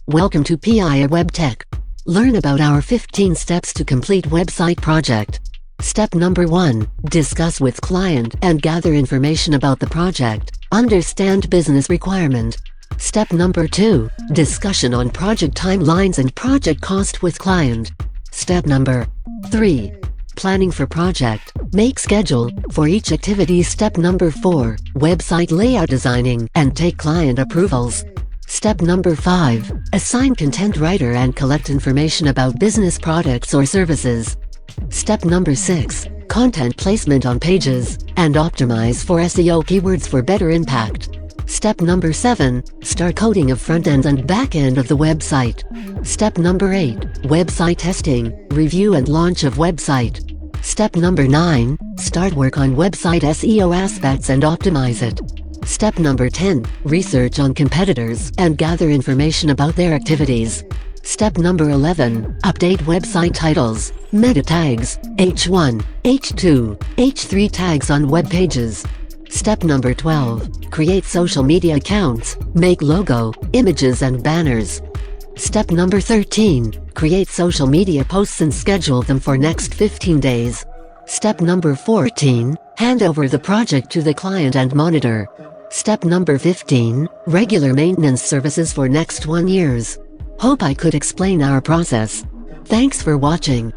Welcome to PIA WebTech. Learn about our 15 steps to complete website project. Step number 1. Discuss with client and gather information about the project. Understand business requirement. Step number 2. Discussion on project timelines and project cost with client. Step number 3. Planning for project. Make schedule for each activity. Step number 4. Website layout designing and take client approvals. Step number 5. Assign content writer and collect information about business products or services. Step number 6. Content placement on pages and optimize for SEO keywords for better impact. Step number 7. Start coding of front end and back end of the website. Step number 8. Website testing, review and launch of website. Step number 9. Start work on website SEO aspects and optimize it. Step number 10. Research on competitors and gather information about their activities. Step number 11. Update website titles, meta tags, H1, H2, H3 tags on web pages. Step number 12. Create social media accounts, make logo, images and banners. Step number 13. Create social media posts and schedule them for next 15 days. Step number 14. Hand over the project to the client and monitor. Step number 15. Regular maintenance services for next 1 year. Hope I could explain our process. Thanks for watching.